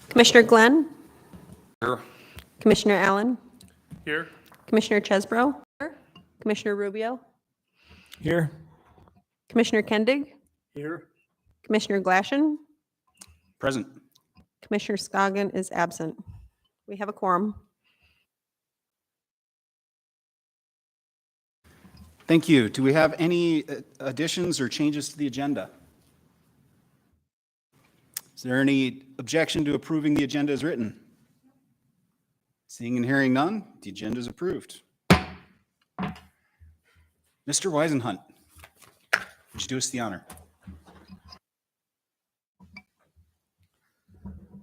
Commissioner Glenn? Here. Commissioner Allen? Here. Commissioner Chesbro? Commissioner Rubio? Here. Commissioner Kendig? Here. Commissioner Glashan? Present. Commissioner Scoggin is absent. We have a quorum. Thank you. Do we have any additions or changes to the agenda? Is there any objection to approving the agenda as written? Seeing and hearing none, the agenda is approved. Mr. Weisenhunt, would you do us the honor?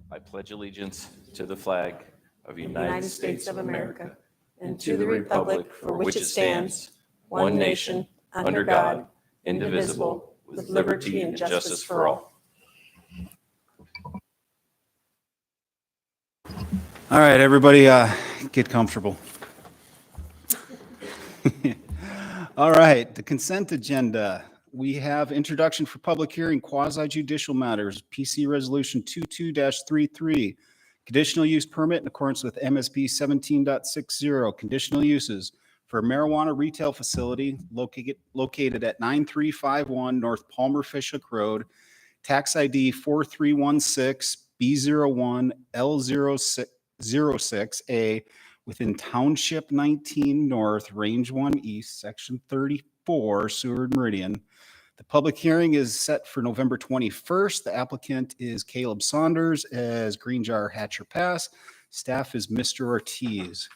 I pledge allegiance to the flag of the United States of America and to the republic for which it stands, one nation, under God, indivisible, with liberty and justice for all. All right, everybody, get comfortable. All right, the consent agenda. We have introduction for public hearing, quasi-judicial matters, PC Resolution 22-33, conditional use permit in accordance with MSB 17.60, conditional uses for a marijuana retail facility located at 9351 North Palmer Fishhook Road, tax ID 4316B01L06A within Township 19 North, Range 1 East, Section 34, Seward Meridian. The public hearing is set for November 21st. The applicant is Caleb Saunders as Green Jar Hatcher Pass. Staff is Mr. Ortiz.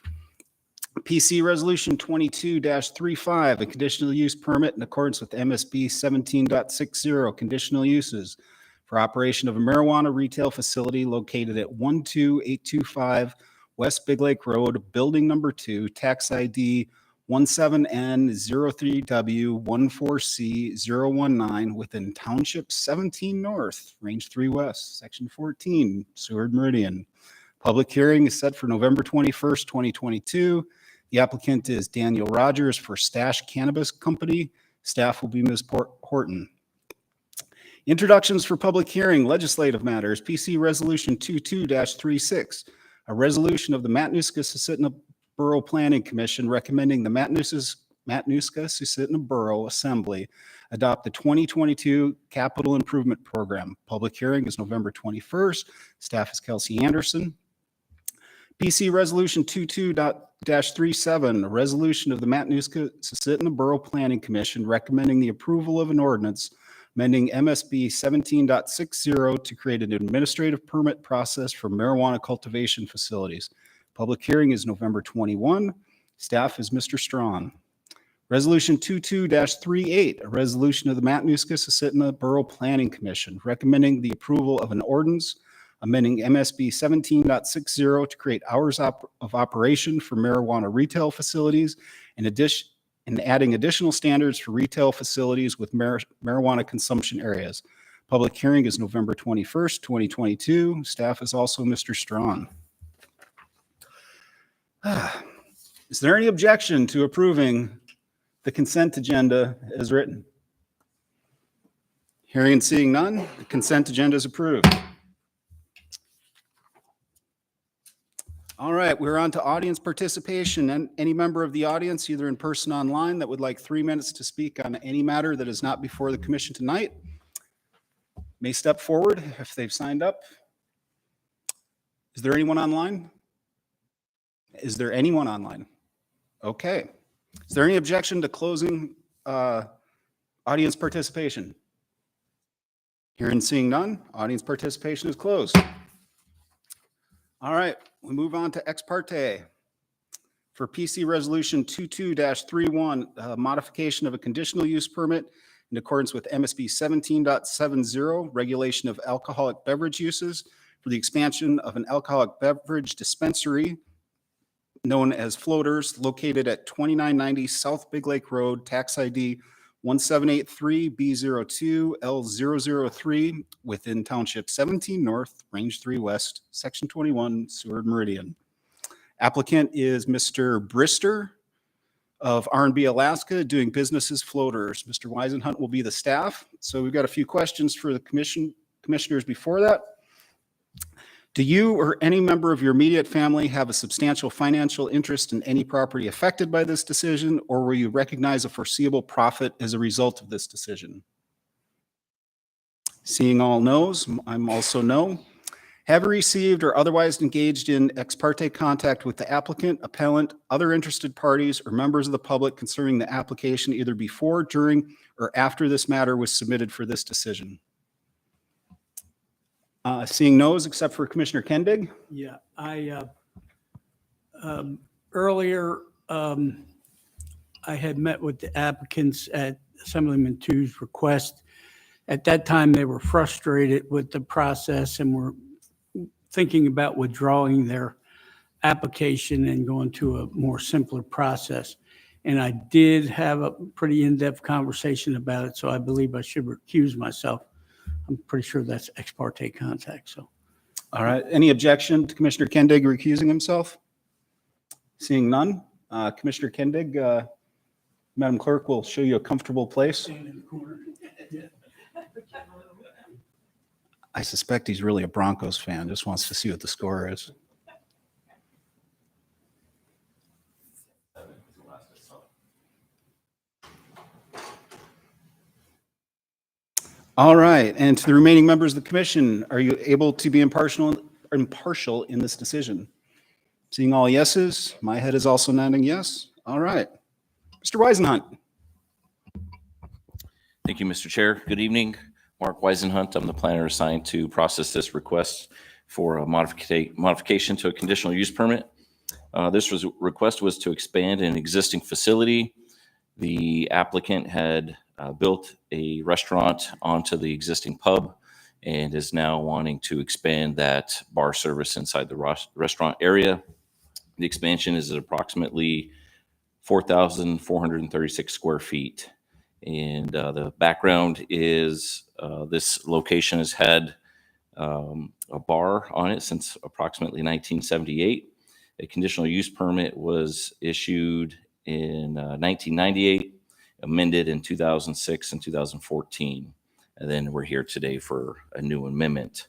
PC Resolution 22-35, a conditional use permit in accordance with MSB 17.60, conditional uses for operation of a marijuana retail facility located at 12825 West Big Lake Road, Building Number 2, tax ID 17N03W14C019 within Township 17 North, Range 3 West, Section 14, Seward Meridian. Public hearing is set for November 21st, 2022. The applicant is Daniel Rogers for Stash Cannabis Company. Staff will be Ms. Horton. Introductions for public hearing, legislative matters, PC Resolution 22-36, a resolution of the Matanuska-Susitna Borough Planning Commission recommending the Matanuska-Susitna Borough Assembly adopt the 2022 Capital Improvement Program. Public hearing is November 21st. Staff is Kelsey Anderson. PC Resolution 22-37, a resolution of the Matanuska-Susitna Borough Planning Commission recommending the approval of an ordinance amending MSB 17.60 to create an administrative permit process for marijuana cultivation facilities. Public hearing is November 21. Staff is Mr. Strawn. Resolution 22-38, a resolution of the Matanuska-Susitna Borough Planning Commission recommending the approval of an ordinance amending MSB 17.60 to create hours of operation for marijuana retail facilities and adding additional standards for retail facilities with marijuana consumption areas. Public hearing is November 21st, 2022. Staff is also Mr. Strawn. Is there any objection to approving the consent agenda as written? Hearing and seeing none, the consent agenda is approved. All right, we're on to audience participation. And any member of the audience, either in person or online, that would like 3 minutes to speak on any matter that is not before the commission tonight may step forward if they've signed up. Is there anyone online? Is there anyone online? Okay. Is there any objection to closing audience participation? Hearing and seeing none, audience participation is closed. All right, we move on to ex parte. For PC Resolution 22-31, modification of a conditional use permit in accordance with MSB 17.70, regulation of alcoholic beverage uses for the expansion of an alcoholic beverage dispensary known as Floaters, located at 2990 South Big Lake Road, tax ID 1783B02L003 within Township 17 North, Range 3 West, Section 21, Seward Meridian. Applicant is Mr. Brister of R&B Alaska, doing business as Floaters. Mr. Weisenhunt will be the staff. So we've got a few questions for the commissioners before that. Do you or any member of your immediate family have a substantial financial interest in any property affected by this decision, or will you recognize a foreseeable profit as a result of this decision? Seeing all no's, I'm also no. Have you received or otherwise engaged in ex parte contact with the applicant, appellant, other interested parties, or members of the public concerning the application either before, during, or after this matter was submitted for this decision? Seeing no's except for Commissioner Kendig. Yeah, earlier, I had met with the applicants at Assemblyman 2's request. At that time, they were frustrated with the process and were thinking about withdrawing their application and going to a more simpler process. And I did have a pretty in-depth conversation about it, so I believe I should recuse myself. I'm pretty sure that's ex parte contact, so. All right. Any objection to Commissioner Kendig recusing himself? Seeing none, Commissioner Kendig, Madam Clerk will show you a comfortable place. I suspect he's really a Broncos fan, just wants to see what the score is. All right, and to the remaining members of the commission, are you able to be impartial in this decision? Seeing all yeses, my head is also nodding yes. All right. Mr. Weisenhunt. Thank you, Mr. Chair. Good evening. Mark Weisenhunt. I'm the planner assigned to process this request for a modification to a conditional use permit. This request was to expand an existing facility. The applicant had built a restaurant onto the existing pub and is now wanting to expand that bar service inside the restaurant area. The expansion is at approximately 4,436 square feet. And the background is this location has had a bar on it since approximately 1978. A conditional use permit was issued in 1998, amended in 2006 and 2014. And then we're here today for a new amendment.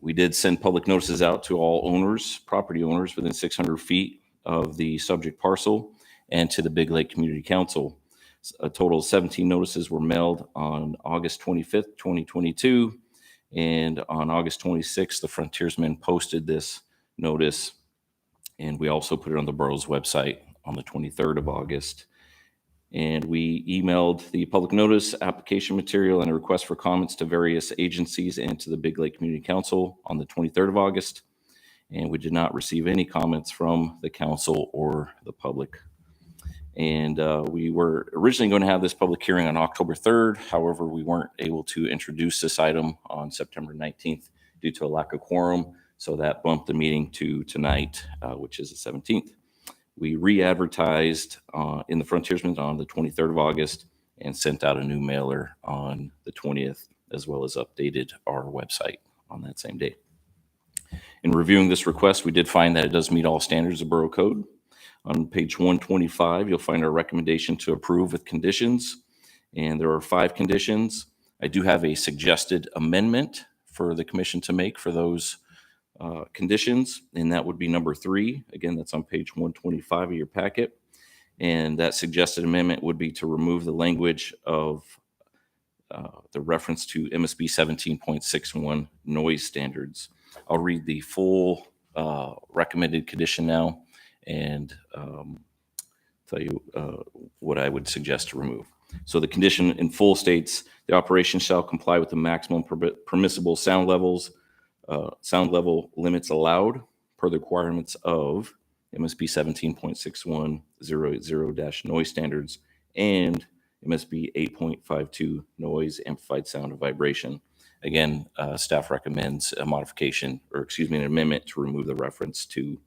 We did send public notices out to all owners, property owners within 600 feet of the subject parcel and to the Big Lake Community Council. A total of 17 notices were mailed on August 25th, 2022. And on August 26th, the Frontiersmen posted this notice. And we also put it on the borough's website on the 23rd of August. And we emailed the public notice, application material, and a request for comments to various agencies and to the Big Lake Community Council on the 23rd of August. And we did not receive any comments from the council or the public. And we were originally going to have this public hearing on October 3rd. However, we weren't able to introduce this item on September 19th due to a lack of quorum. So that bumped the meeting to tonight, which is the 17th. We re-advertised in the Frontiersmen on the 23rd of August and sent out a new mailer on the 20th, as well as updated our website on that same day. In reviewing this request, we did find that it does meet all standards of Borough Code. On page 125, you'll find our recommendation to approve with conditions, and there are 5 conditions. I do have a suggested amendment for the commission to make for those conditions, and that would be number 3. Again, that's on page 125 of your packet. And that suggested amendment would be to remove the language of the reference to MSB 17.61 noise standards. I'll read the full recommended condition now and tell you what I would suggest to remove. So the condition in full states, the operation shall comply with the maximum permissible sound level limits allowed per the requirements of MSB 17.61 noise standards and MSB 8.52 noise, amplified sound, and vibration. Again, staff recommends a modification, or excuse me, an amendment to remove the reference to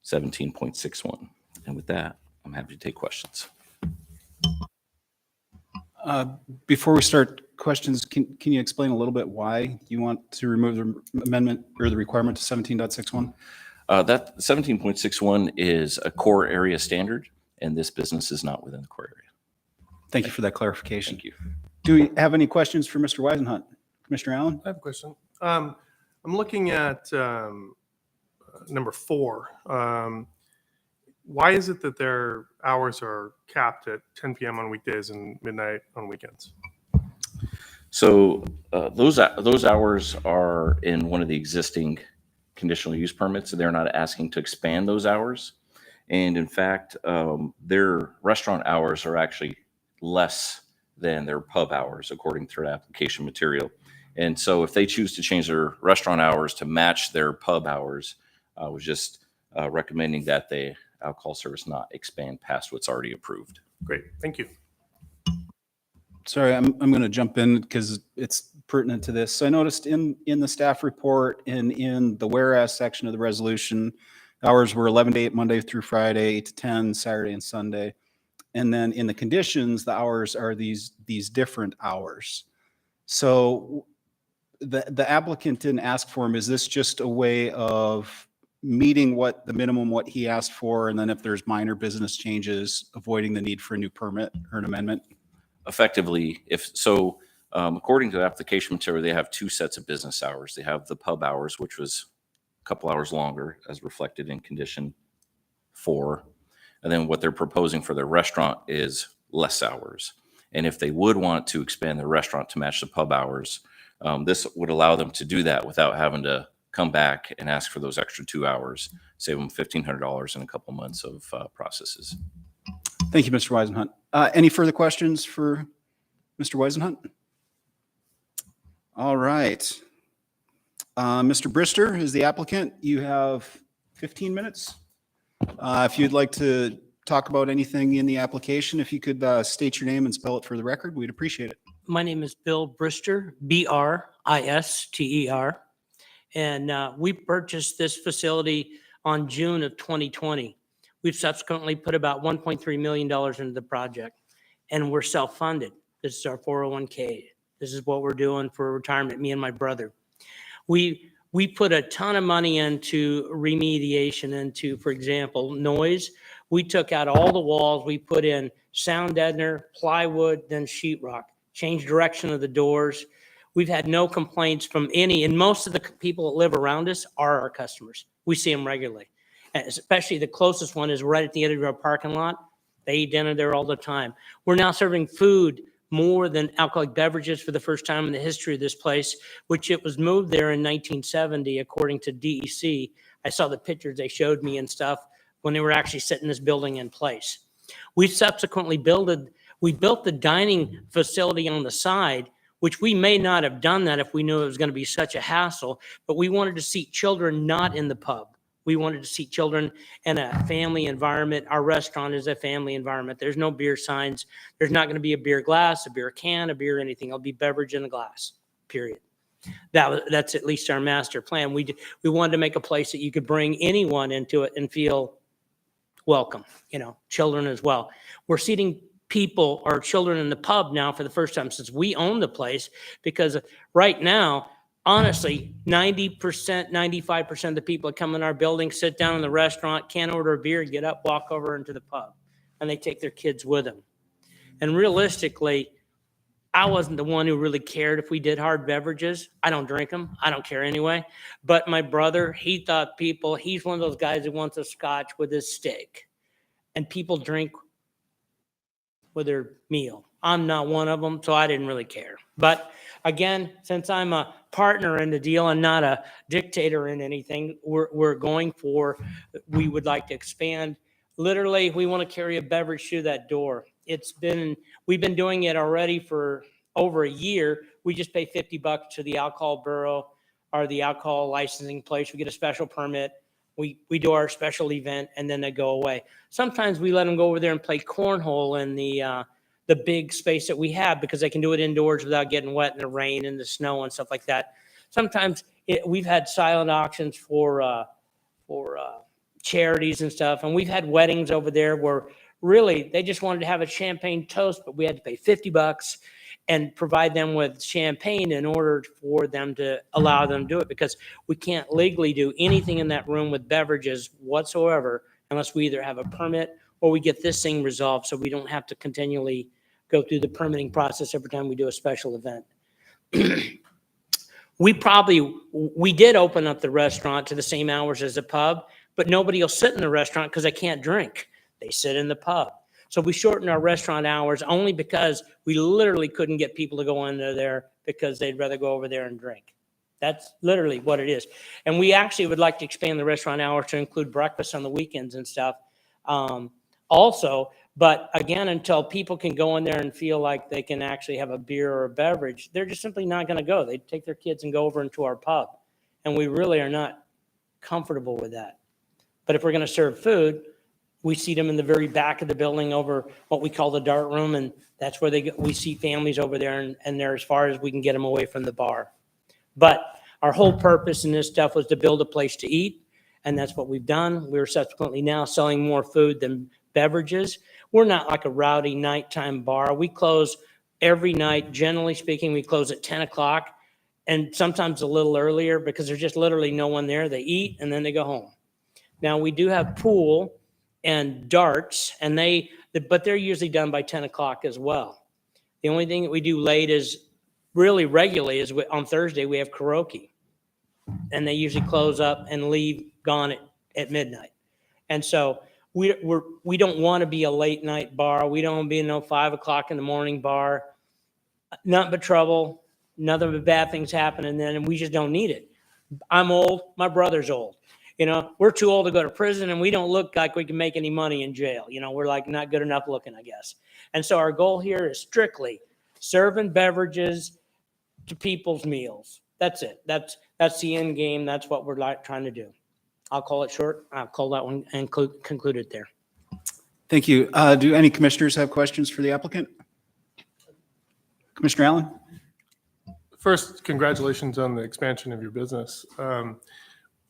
17.61. And with that, I'm happy to take questions. Before we start questions, can you explain a little bit why you want to remove the amendment or the requirement to 17.61? That 17.61 is a core area standard, and this business is not within the core area. Thank you for that clarification. Thank you. Do we have any questions for Mr. Weisenhunt? Commissioner Allen? I have a question. I'm looking at number 4. Why is it that their hours are capped at 10 p.m. on weekdays and midnight on weekends? So those hours are in one of the existing conditional use permits. So they're not asking to expand those hours. And in fact, their restaurant hours are actually less than their pub hours, according to their application material. And so if they choose to change their restaurant hours to match their pub hours, I was just recommending that the alcohol service not expand past what's already approved. Great, thank you. Sorry, I'm going to jump in because it's pertinent to this. So I noticed in the staff report and in the whereas section of the resolution, hours were 11 to 8 Monday through Friday, 8 to 10 Saturday and Sunday. And then in the conditions, the hours are these different hours. So the applicant didn't ask for them. Is this just a way of meeting what the minimum what he asked for, and then if there's minor business changes, avoiding the need for a new permit or an amendment? Effectively, according to the application material, they have 2 sets of business hours. They have the pub hours, which was a couple hours longer, as reflected in condition 4. And then what they're proposing for their restaurant is less hours. And if they would want to expand their restaurant to match the pub hours, this would allow them to do that without having to come back and ask for those extra 2 hours, save them $1,500 in a couple months of processes. Thank you, Mr. Weisenhunt. Any further questions for Mr. Weisenhunt? All right. Mr. Brister is the applicant. You have 15 minutes. If you'd like to talk about anything in the application, if you could state your name and spell it for the record, we'd appreciate it. My name is Bill Brister, Brister. And we purchased this facility on June of 2020. We've subsequently put about $1.3 million into the project, and we're self-funded. This is our 401k. This is what we're doing for retirement, me and my brother. We put a ton of money into remediation, into, for example, noise. We took out all the walls. We put in sound deadener, plywood, then sheetrock, changed direction of the doors. We've had no complaints from any, and most of the people that live around us are our customers. We see them regularly. And especially the closest one is right at the end of our parking lot. They eat dinner there all the time. We're now serving food more than alcoholic beverages for the first time in the history of this place, which it was moved there in 1970, according to DEC. I saw the pictures they showed me and stuff when they were actually setting this building in place. We subsequently built the dining facility on the side, which we may not have done that if we knew it was going to be such a hassle, but we wanted to seat children not in the pub. We wanted to seat children in a family environment. Our restaurant is a family environment. There's no beer signs. There's not going to be a beer glass, a beer can, a beer anything. It'll be beverage in a glass, period. That's at least our master plan. We wanted to make a place that you could bring anyone into it and feel welcome, children as well. We're seating people or children in the pub now for the first time since we own the place, because right now, honestly, 90%, 95% of the people that come in our building sit down in the restaurant, can't order a beer, get up, walk over into the pub, and they take their kids with them. And realistically, I wasn't the one who really cared if we did hard beverages. I don't drink them. I don't care anyway. But my brother, he's one of those guys who wants a scotch with his steak. And people drink with their meal. I'm not one of them, so I didn't really care. But again, since I'm a partner in the deal and not a dictator in anything, we would like to expand. Literally, we want to carry a beverage through that door. We've been doing it already for over a year. We just pay $50 to the alcohol borough or the alcohol licensing place. We get a special permit. We do our special event, and then they go away. Sometimes we let them go over there and play cornhole in the big space that we have, because they can do it indoors without getting wet in the rain and the snow and stuff like that. Sometimes we've had silent auctions for charities and stuff, and we've had weddings over there where really they just wanted to have a champagne toast, but we had to pay $50 and provide them with champagne in order for them to allow them to do it, because we can't legally do anything in that room with beverages whatsoever unless we either have a permit or we get this thing resolved, so we don't have to continually go through the permitting process every time we do a special event. we did open up the restaurant to the same hours as the pub, but nobody will sit in the restaurant because they can't drink. They sit in the pub. So we shortened our restaurant hours only because we literally couldn't get people to go into there because they'd rather go over there and drink. That's literally what it is. And we actually would like to expand the restaurant hours to include breakfast on the weekends and stuff also. But again, until people can go in there and feel like they can actually have a beer or a beverage, they're just simply not going to go. They take their kids and go over into our pub. And we really are not comfortable with that. But if we're going to serve food, we seat them in the very back of the building over what we call the dart room. And that's where we see families over there, and they're as far as we can get them away from the bar. But our whole purpose in this stuff was to build a place to eat. And that's what we've done. We're subsequently now selling more food than beverages. We're not like a rowdy nighttime bar. We close every night. Generally speaking, we close at 10 o'clock and sometimes a little earlier because there's just literally no one there. They eat and then they go home. Now we do have pool and darts, and but they're usually done by 10 o'clock as well. The only thing that we do late is really regularly is on Thursday we have karaoke, and they usually close up and leave gone at midnight. And so we don't want to be a late night bar. We don't want to be no 5 o'clock in the morning bar. Nothing but trouble, nothing but bad things happen, and we just don't need it. I'm old. My brother's old. You know, we're too old to go to prison, and we don't look like we can make any money in jail. You know, we're like not good enough looking, I guess. And so our goal here is strictly serving beverages to people's meals. That's it. That's the end game. That's what we're trying to do. I'll call it short. I'll call that one and conclude it there. Thank you. Do any commissioners have questions for the applicant? Commissioner Allen? First, congratulations on the expansion of your business.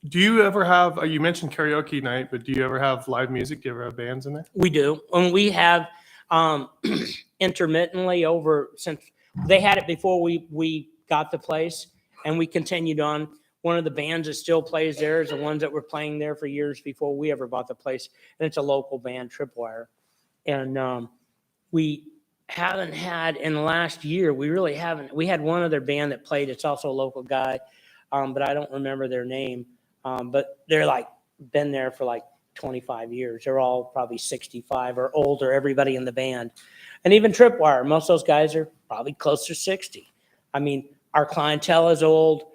Do you ever have, you mentioned karaoke night, but do you ever have live music? Do you ever have bands in there? We do. And we have intermittently since they had it before we got the place, and we continued on. One of the bands that still plays there is the ones that were playing there for years before we ever bought the place. And it's a local band, Tripwire. And we haven't had in the last year, we really haven't. We had one other band that played. It's also a local guy, but I don't remember their name. But they're been there for 25 years. They're all probably 65 or older, everybody in the band. And even Tripwire, most of those guys are probably close to 60. I mean, our clientele is old.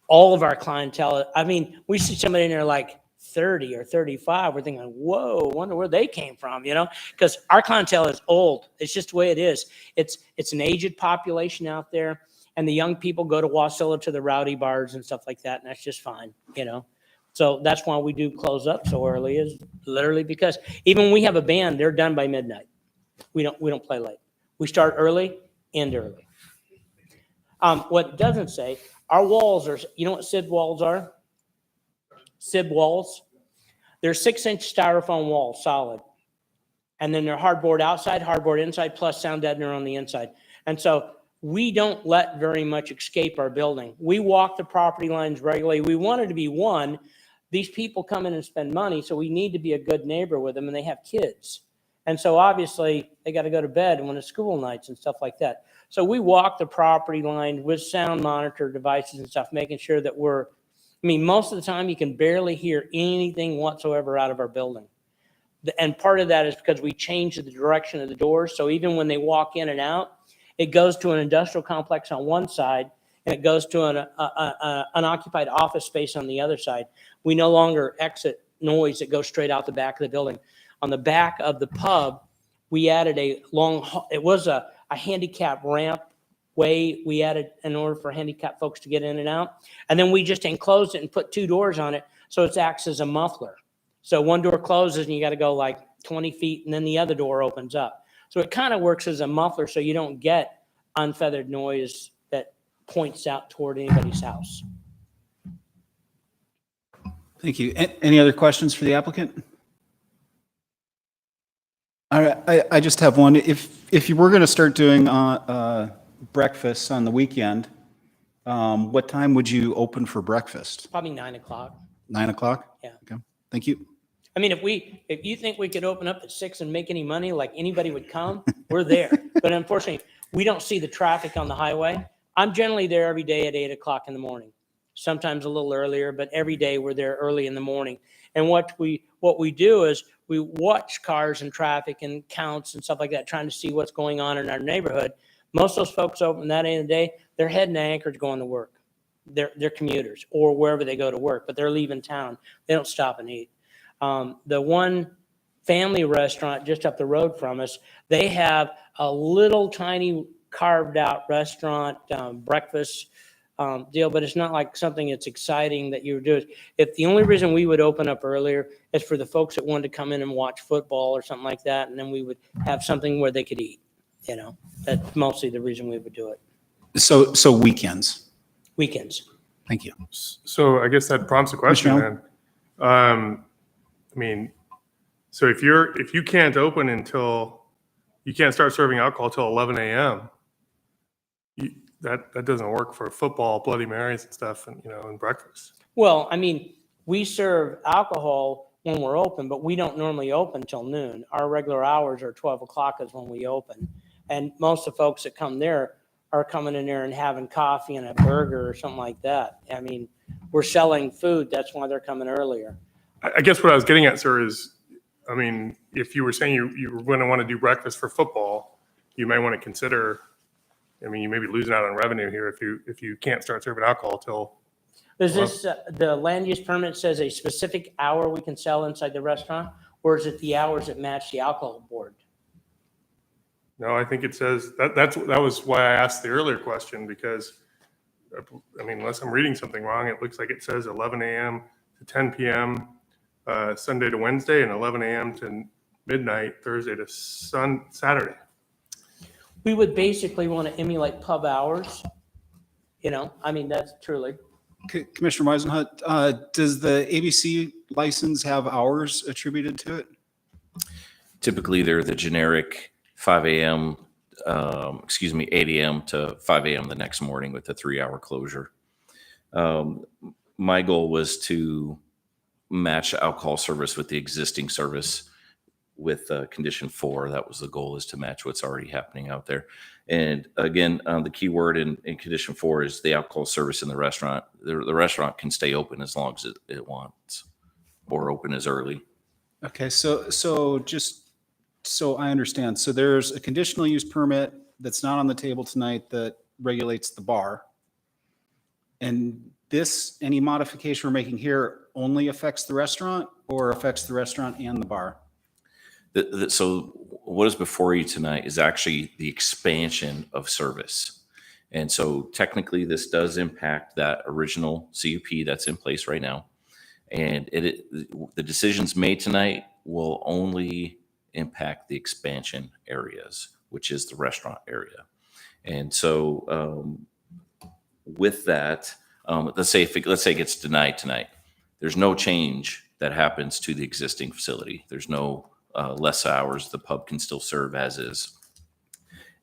All of our clientele, I mean, we see somebody in there 30 or 35. We're thinking, whoa, wonder where they came from, you know? Because our clientele is old. It's just the way it is. It's an aged population out there. And the young people go to Wasilla to the rowdy bars and stuff like that, and that's just fine, you know. So that's why we do close up so early, is literally because even when we have a band, they're done by midnight. We don't play late. We start early, end early. What it doesn't say, our walls are, you know what SIB walls are? SIB walls. They're 6-inch styrofoam walls, solid. And then they're hardboard outside, hardboard inside, plus sound deadener on the inside. And so we don't let very much escape our building. We walk the property lines regularly. We wanted to be one. These people come in and spend money, so we need to be a good neighbor with them, and they have kids. And so obviously they got to go to bed when it's school nights and stuff like that. So we walk the property line with sound monitor devices and stuff, making sure that most of the time you can barely hear anything whatsoever out of our building. And part of that is because we changed the direction of the doors. So even when they walk in and out, it goes to an industrial complex on one side, and it goes to an unoccupied office space on the other side. We no longer exit noise that goes straight out the back of the building. On the back of the pub, we added it was a handicap ramp way we added in order for handicapped folks to get in and out. And then we just enclosed it and put 2 doors on it, so it acts as a muffler. So one door closes and you got to go 20 feet, and then the other door opens up. So it kind of works as a muffler, so you don't get unfeathered noise that points out toward anybody's house. Thank you. Any other questions for the applicant? All right, I just have one. If you were going to start doing breakfast on the weekend, what time would you open for breakfast? Probably 9 o'clock. 9 o'clock? Yeah. Okay. Thank you. I mean, if you think we could open up at 6 and make any money, like anybody would come, we're there. But unfortunately, we don't see the traffic on the highway. I'm generally there every day at 8 o'clock in the morning, sometimes a little earlier, but every day we're there early in the morning. And what we do is we watch cars and traffic and counts and stuff like that, trying to see what's going on in our neighborhood. Most of those folks open that end of the day, they're heading to Anchorage going to work. They're commuters or wherever they go to work, but they're leaving town. They don't stop and eat. The one family restaurant just up the road from us, they have a little tiny carved out restaurant, breakfast deal, but it's not like something that's exciting that you would do. If the only reason we would open up earlier is for the folks that wanted to come in and watch football or something like that, and then we would have something where they could eat. That's mostly the reason we would do it. So weekends. Weekends. Thank you. So I guess that prompts a question Michelle? then. I mean, so if you can't open until, you can't start serving alcohol till 11 a.m., that doesn't work for football, Bloody Marys and stuff, and breakfast. Well, I mean, we serve alcohol when we're open, but we don't normally open till noon. Our regular hours are 12 o'clock is when we open. And most of the folks that come there are coming in there and having coffee and a burger or something like that. I mean, we're selling food. That's why they're coming earlier. I guess what I was getting at, sir, is, I mean, if you were saying you were going to want to do breakfast for football, you may want to consider, I mean, you may be losing out on revenue here if you can't start serving alcohol till. Is this, the land use permit says a specific hour we can sell inside the restaurant, or is it the hours that match the alcohol board? No, I think it says that was why I asked the earlier question, because I mean, unless I'm reading something wrong, it looks like it says 11 a.m. to 10 p.m. Sunday to Wednesday, and 11 a.m. to midnight Thursday to Saturday. We would basically want to emulate pub hours. I mean, that's truly. Commissioner Weisenhut, does the ABC license have hours attributed to it? Typically, they're the generic 5 a.m., 8 a.m. to 5 a.m. the next morning with a 3-hour closure. My goal was to match alcohol service with the existing service with Condition 4. That was the goal, is to match what's already happening out there. And again, the key word in Condition 4 is the alcohol service in the restaurant. The restaurant can stay open as long as it wants, or open as early. Okay, so just so I understand, so there's a conditional use permit that's not on the table tonight that regulates the bar. And any modification we're making here only affects the restaurant, or affects the restaurant and the bar? So what is before you tonight is actually the expansion of service. And so technically this does impact that original CUP that's in place right now. And the decisions made tonight will only impact the expansion areas, which is the restaurant area. And so with that, let's say it gets denied tonight, there's no change that happens to the existing facility. There's no less hours. The pub can still serve as is.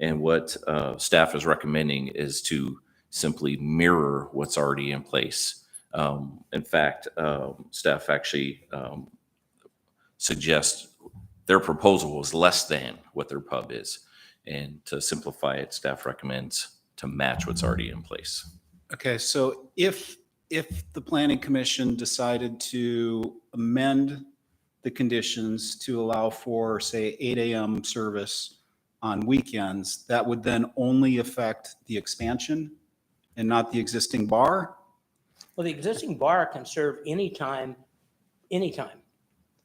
And what staff is recommending is to simply mirror what's already in place. In fact, staff actually suggests their proposal is less than what their pub is. And to simplify it, staff recommends to match what's already in place. Okay, so if the Planning Commission decided to amend the conditions to allow for, say, 8 a.m. service on weekends, that would then only affect the expansion and not the existing bar? Well, the existing bar can serve anytime.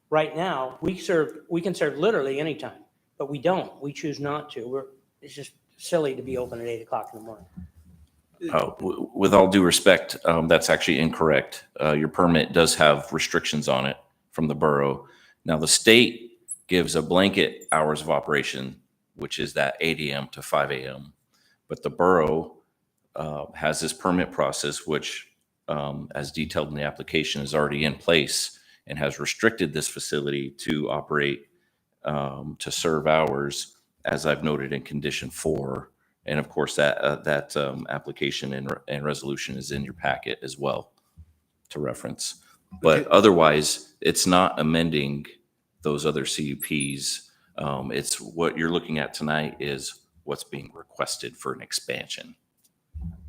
Right now, we can serve literally anytime, but we don't. We choose not to. It's just silly to be open at 8 o'clock in the morning. With all due respect, that's actually incorrect. Your permit does have restrictions on it from the borough. Now, the state gives a blanket hours of operation, which is that 8 a.m. to 5 a.m. But the borough has this permit process, which, as detailed in the application, is already in place and has restricted this facility to operate, to serve hours, as I've noted in Condition 4. And of course, that application and resolution is in your packet as well to reference. But otherwise, it's not amending those other CUPs. It's what you're looking at tonight is what's being requested for an expansion.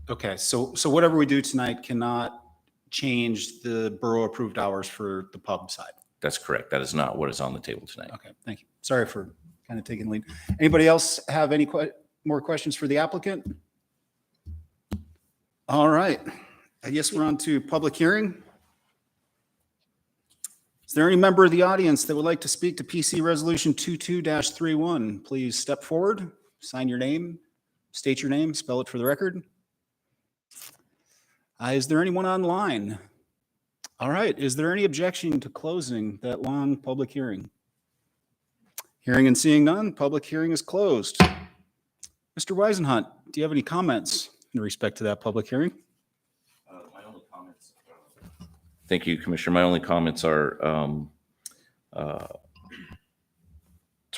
Okay, so whatever we do tonight cannot change the borough-approved hours for the pub side. That's correct. That is not what is on the table tonight. Okay, thank you. Sorry for kind of taking the lead. Anybody else have any more questions for the applicant? All right, I guess we're on to public hearing. Is there any member of the audience that would like to speak to PC Resolution 22-31? Please step forward, sign your name, state your name, spell it for the record. Is there anyone online? All right, is there any objection to closing that long public hearing? Hearing and seeing none, public hearing is closed. Mr. Weisenhunt, do you have any comments in respect to that public hearing? My only comments. Thank you, Commissioner. My only comments are to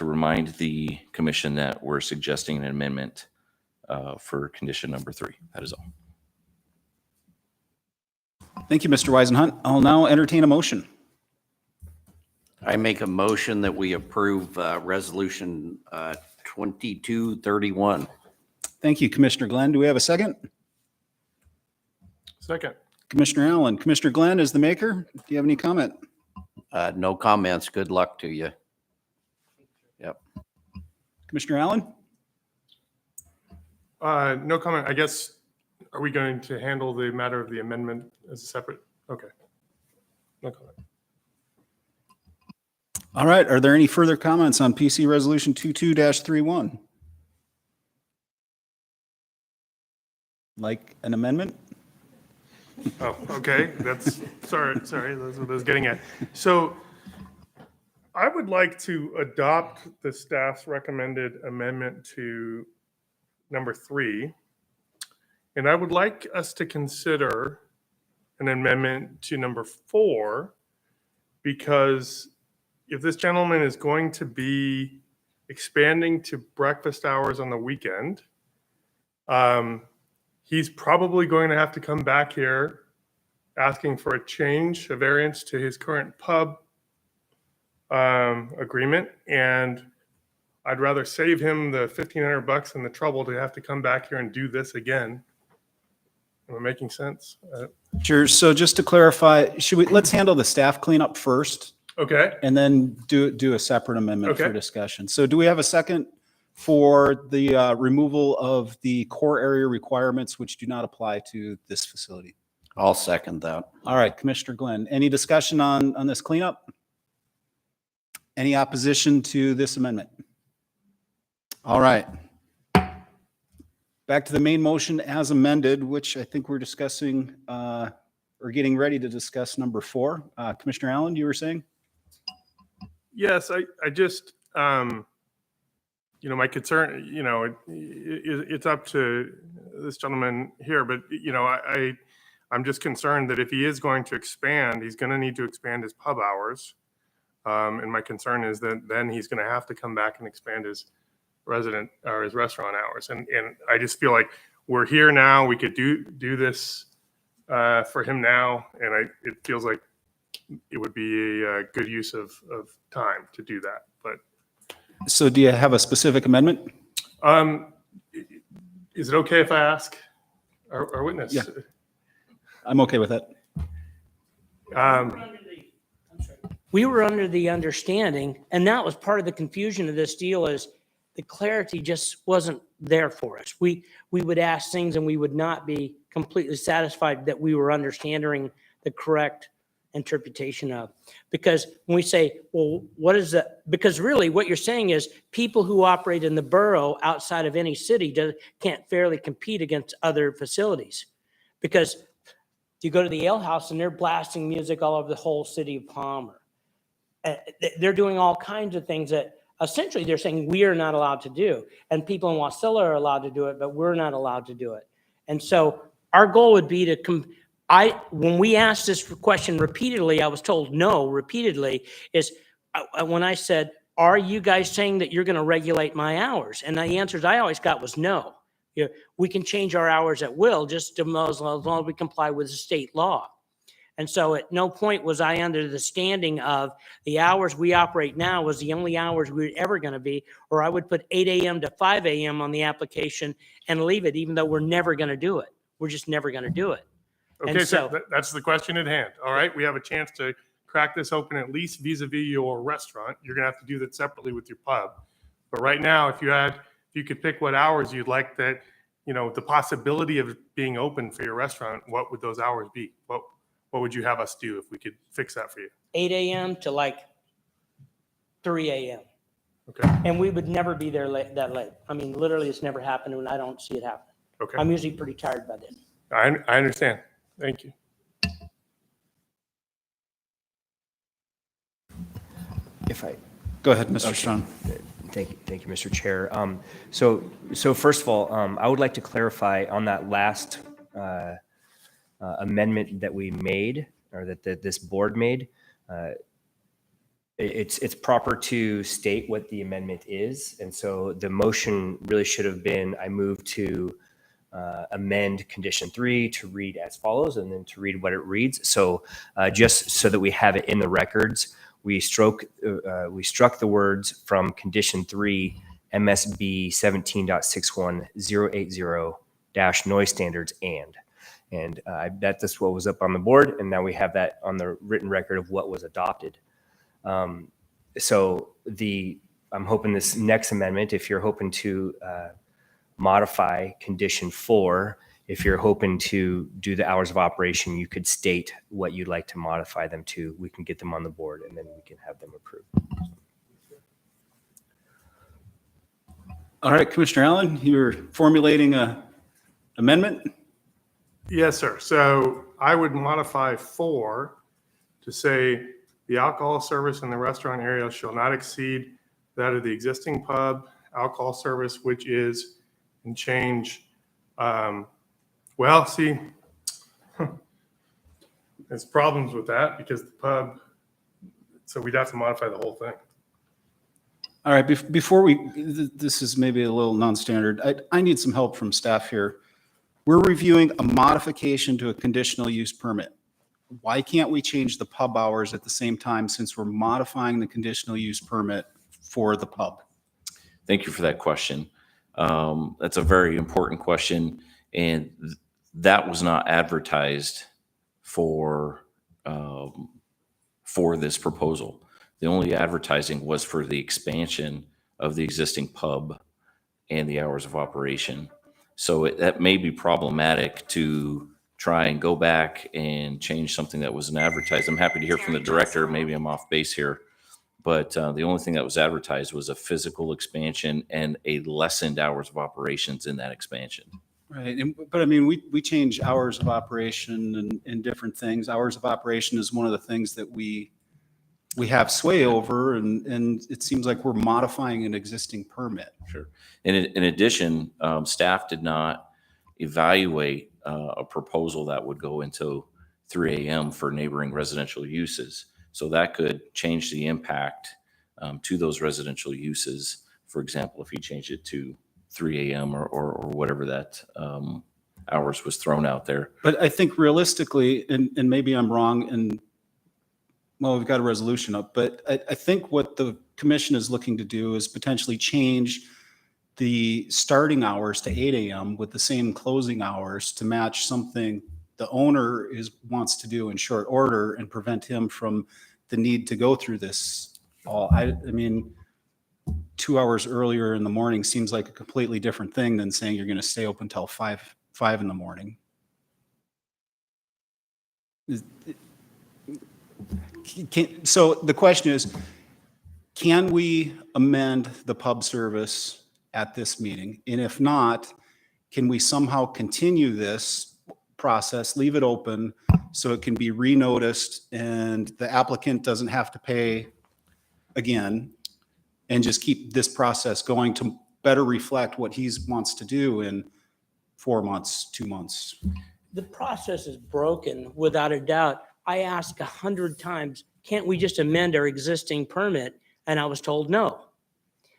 remind the commission that we're suggesting an amendment for condition number 3. That is all. Thank you, Mr. Weisenhunt. I'll now entertain a motion. I make a motion that we approve Resolution 2231. Thank you, Commissioner Glenn. Do we have a second? Second. Commissioner Allen. Commissioner Glenn is the maker. Do you have any comment? No comments. Good luck to you. Yep. Commissioner Allen? No comment. I guess, are we going to handle the matter of the amendment as a separate? Okay. No comment. All right. Are there any further comments on PC Resolution 22-31? Like an amendment? Oh, okay. That's, sorry, that's what I was getting at. So I would like to adopt the staff's recommended amendment to number 3. And I would like us to consider an amendment to number 4, because if this gentleman is going to be expanding to breakfast hours on the weekend, he's probably going to have to come back here asking for a change, a variance to his current pub agreement. And I'd rather save him the $1,500 and the trouble to have to come back here and do this again. Am I making sense? Sure. So just to clarify, let's handle the staff cleanup first Okay. and then do a separate amendment for Okay. discussion. So do we have a second for the removal of the core area requirements which do not apply to this facility? I'll second that. All right, Commissioner Glenn, any discussion on this cleanup? Any opposition to this amendment? All right. Back to the main motion as amended, which I think we're discussing or getting ready to discuss number 4. Commissioner Allen, you were saying? Yes, I just, my concern, it's up to this gentleman here, but, I'm just concerned that if he is going to expand, he's going to need to expand his pub hours. And my concern is that then he's going to have to come back and expand his resident or his restaurant hours. And I just feel like we're here now. We could do this for him now. And it feels like it would be a good use of time to do that. But So do you have a specific amendment? is it okay if I ask our witness? Yeah. I'm okay with that. We were under the understanding, and that was part of the confusion of this deal, is the clarity just wasn't there for us. We would ask things and we would not be completely satisfied that we were understanding the correct interpretation of. Because when we say, well, what is that? Because really what you're saying is people who operate in the borough outside of any city can't fairly compete against other facilities. Because you go to the ale house and they're blasting music all over the whole city of Palmer. They're doing all kinds of things that essentially they're saying we are not allowed to do. And people in Wasilla are allowed to do it, but we're not allowed to do it. And so our goal would be to when we asked this question repeatedly, I was told no repeatedly, is when I said, are you guys saying that you're going to regulate my hours? And the answers I always got was no. We can change our hours at will, just as long as we comply with the state law. And so at no point was I under the standing of the hours we operate now was the only hours we were ever going to be, or I would put 8 a.m. to 5 a.m. on the application and leave it, even though we're never going to do it. We're just never going to do it. And Okay, so so- that's the question at hand. All right, we have a chance to crack this open at least vis-a-vis your restaurant. You're gonna have to do that separately with your pub. But right now, if you could pick what hours you'd like that, the possibility of being open for your restaurant, what would those hours be? What would you have us do if we could fix that for you? 8 a.m. to like 3 a.m. Okay, And we would never be there that late. I mean, literally, it's never happened, and I don't see it happen. okay. I'm usually pretty tired by then. I understand. Thank you. If I, Go ahead, Mr. Okay. Strong. thank you, Mr. Chair. So first of all, I would like to clarify on that last amendment that we made, or that this board made. It's proper to state what the amendment is, and so the motion really should have been, I move to amend condition 3 to read as follows, and then to read what it reads. So just so that we have it in the records, we struck the words from condition 3, MSB 17.61080 noise standards and that's what was up on the board, and now we have that on the written record of what was adopted. So I'm hoping this next amendment, if you're hoping to modify condition 4, if you're hoping to do the hours of operation, you could state what you'd like to modify them to. We can get them on the board and then we can have them approved. All right, Commissioner Allen, you're formulating a amendment? Yes, sir. So I would modify 4 to say the alcohol service in the restaurant area shall not exceed that of the existing pub alcohol service, which is, and change, see, there's problems with that because the pub, so we'd have to modify the whole thing. All right, before this is maybe a little non-standard. I need some help from staff here. We're reviewing a modification to a conditional use permit. Why can't we change the pub hours at the same time since we're modifying the conditional use permit for the pub? Thank you for that question. That's a very important question, and that was not advertised for this proposal. The only advertising was for the expansion of the existing pub and the hours of operation. So that may be problematic to try and go back and change something that wasn't advertised. I'm happy to hear from the director. Maybe I'm off base here. But the only thing that was advertised was a physical expansion and a lessened hours of operations in that expansion. Right, but I mean, we change hours of operation and different things. Hours of operation is one of the things that we have sway over, and it seems like we're modifying an existing permit. Sure. In addition, staff did not evaluate a proposal that would go into 3 a.m. for neighboring residential uses. So that could change the impact to those residential uses. For example, if you change it to 3 a.m. or whatever that hours was thrown out there. But I think realistically, and maybe I'm wrong, and well, we've got a resolution up, but I think what the commission is looking to do is potentially change the starting hours to 8 a.m. with the same closing hours to match something the owner wants to do in short order and prevent him from the need to go through this all. I mean, 2 hours earlier in the morning seems like a completely different thing than saying you're going to stay open till 5 in the morning. So the question is, can we amend the pub service at this meeting? And if not, can we somehow continue this process, leave it open so it can be renoticed and the applicant doesn't have to pay again, and just keep this process going to better reflect what he wants to do in 4 months, 2 months? The process is broken without a doubt. I asked 100 times, can't we just amend our existing permit? And I was told no.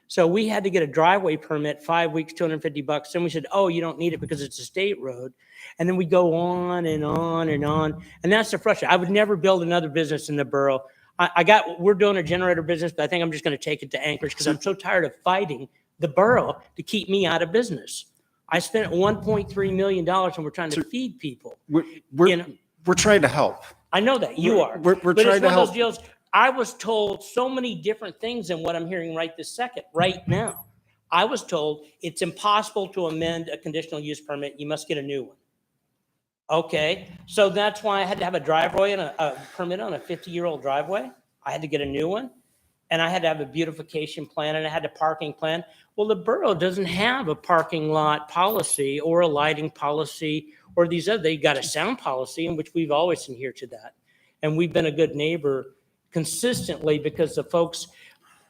So we had to get a driveway permit, 5 weeks, $250. Then we said, oh, you don't need it because it's a state road. And then we go on and on and on. And that's the frustration. I would never build another business in the borough. We're doing a generator business, but I think I'm just going to take it to Anchorage because I'm so tired of fighting the borough to keep me out of business. I spent $1.3 million and we're trying to Sir, feed people. We're, You know, we're trying to help. I know that you are. We're But it's trying to one of those help. deals, I was told so many different things than what I'm hearing right this second, right now. I was told it's impossible to amend a conditional use permit. You must get a new one. Okay, so that's why I had to have a driveway and a permit on a 50-year-old driveway. I had to get a new one. And I had to have a beautification plan and I had a parking plan. Well, the borough doesn't have a parking lot policy or a lighting policy or these other, they got a sound policy in which we've always adhered to that. And we've been a good neighbor consistently because the folks,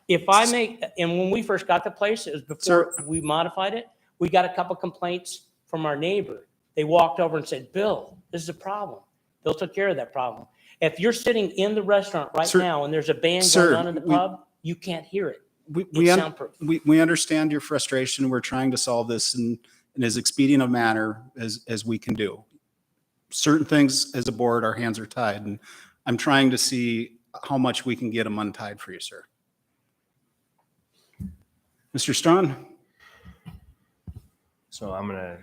if I make, and when we first got the place, it was before we modified it, we got a couple complaints from our neighbor. They walked over and said, Bill, this is a problem. Bill took care of that problem. If you're sitting in the restaurant right now and there's a band going on in the pub, you can't hear it. It's soundproof. We understand your frustration. We're trying to solve this in as expedient a manner as we can do. Certain things as a board, our hands are tied, and I'm trying to see how much we can get them untied for you, sir. Mr. Strawn? So I'm gonna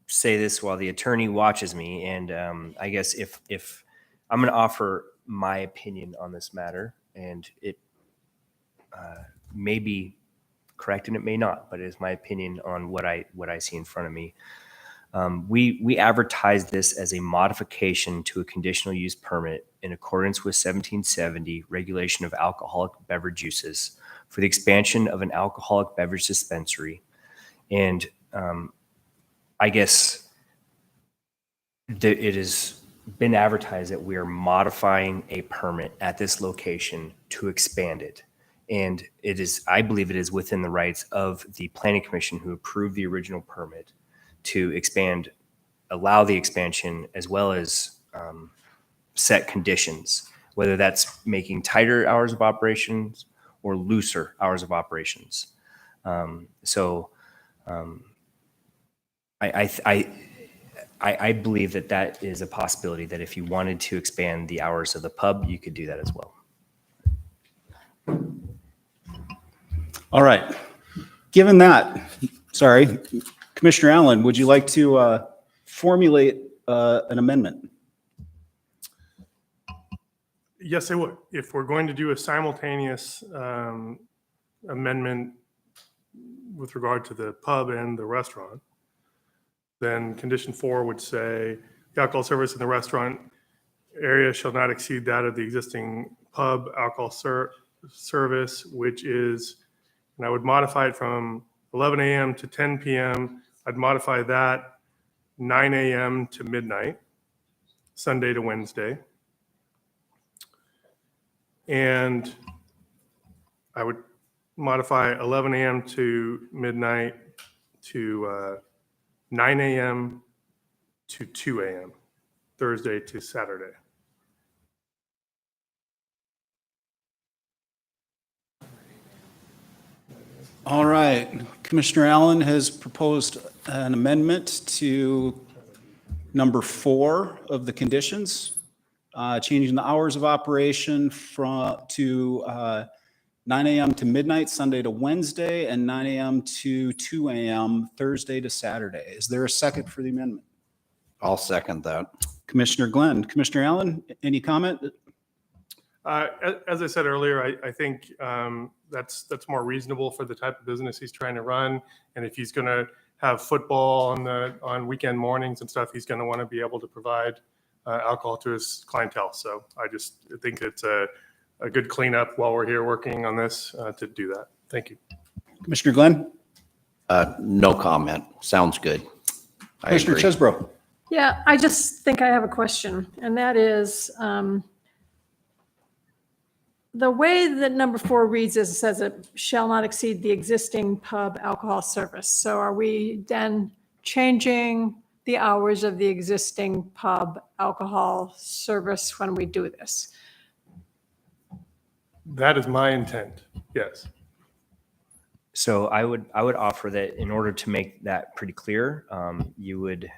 say this while the attorney watches me, and I guess if I'm gonna offer my opinion on this matter, and it may be correct and it may not, but it is my opinion on what I see in front of me. We advertised this as a modification to a conditional use permit in accordance with 1770 regulation of alcoholic beverage uses for the expansion of an alcoholic beverage dispensary. And I guess it has been advertised that we are modifying a permit at this location to expand it. And it is, I believe it is within the rights of the Planning Commission who approved the original permit to expand, allow the expansion, as well as set conditions, whether that's making tighter hours of operations or looser hours of operations. I believe that is a possibility, that if you wanted to expand the hours of the pub, you could do that as well. All right. Given that, sorry, Commissioner Allen, would you like to formulate an amendment? Yes, I would. If we're going to do a simultaneous amendment with regard to the pub and the restaurant, then condition 4 would say the alcohol service in the restaurant area shall not exceed that of the existing pub alcohol service, which is, and I would modify it from 11 a.m. to 10 p.m. I'd modify that 9 a.m. to midnight, Sunday to Wednesday. And I would modify 11 a.m. to midnight to 9 a.m. to 2 a.m., Thursday to Saturday. All right. Commissioner Allen has proposed an amendment to number 4 of the conditions, changing the hours of operation to 9 a.m. to midnight, Sunday to Wednesday, and 9 a.m. to 2 a.m., Thursday to Saturday. Is there a second for the amendment? I'll second that. Commissioner Glenn. Commissioner Allen, any comment? As I said earlier, I think that's more reasonable for the type of business he's trying to run. And if he's going to have football on weekend mornings and stuff, he's going to want to be able to provide alcohol to his clientele. So I just think it's a good cleanup while we're here working on this to do that. Thank you. Commissioner Glenn? No comment. Sounds good. I Commissioner agree. Chesbro? Yeah, I just think I have a question, and that is, the way that number 4 reads is it says it shall not exceed the existing pub alcohol service. So are we then changing the hours of the existing pub alcohol service when we do this? That is my intent. Yes. So I would offer that in order to make that pretty clear, you would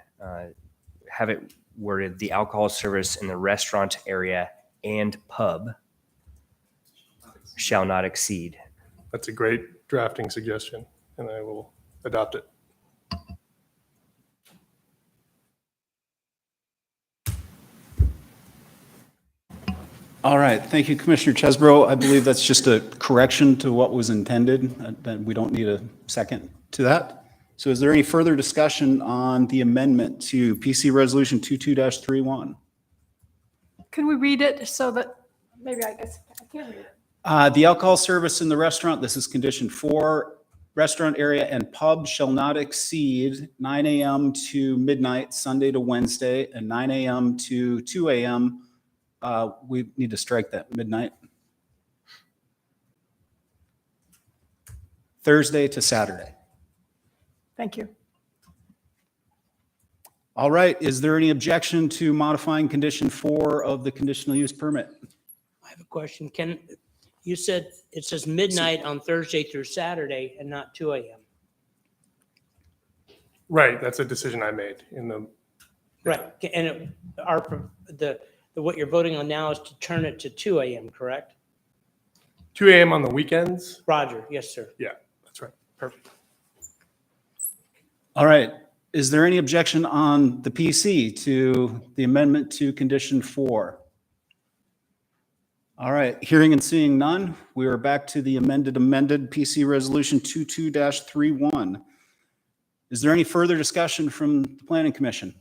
have it worded: the alcohol service in the restaurant area and pub shall not exceed. That's a great drafting suggestion, and I will adopt it. All right, thank you, Commissioner Chesbro. I believe that's just a correction to what was intended, that we don't need a second to that. So is there any further discussion on the amendment to PC Resolution 22-31? Can we read it so that, maybe I guess I can't read it. The alcohol service in the restaurant, this is condition 4, restaurant area and pub shall not exceed 9 a.m. to midnight, Sunday to Wednesday, and 9 a.m. to 2 a.m. We need to strike that midnight. Thursday to Saturday. Thank you. All right, is there any objection to modifying condition 4 of the conditional use permit? I have a question. You said it says midnight on Thursday through Saturday and not 2 a.m. Right, that's a decision I made in the, Right. And what you're voting on now is to turn it to 2 a.m., correct? 2 a.m. on the weekends. Roger. Yes, sir. Yeah, that's right. Perfect. All right, is there any objection on the PC to the amendment to condition 4? All right, hearing and seeing none, we are back to the amended PC Resolution 22-31. Is there any further discussion from the Planning Commission?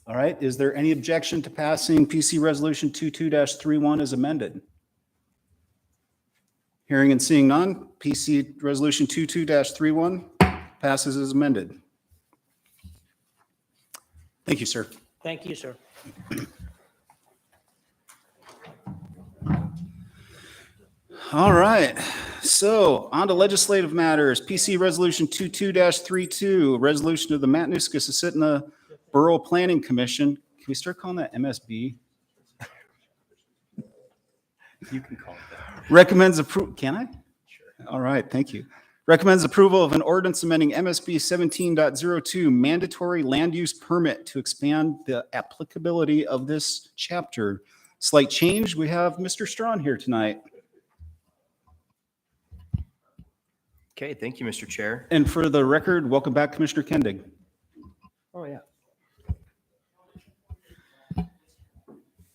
All right, is there any objection to passing PC Resolution 22-31 as amended? Hearing and seeing none, PC Resolution 22-31 passes as amended. Thank you, sir. Thank you, sir. All right, so on to legislative matters. PC Resolution 22-32, resolution of the Matanuska-Susitna Borough Planning Commission. Can we start calling that MSB? You can call it that. Recommends approval. Can I? Sure. All right, thank you. Recommends approval of an ordinance amending MSB 17.02 mandatory land use permit to expand the applicability of this chapter. Slight change. We have Mr. Strawn here tonight. Okay, thank you, Mr. Chair. And for the record, welcome back, Commissioner Kendig. Oh, yeah.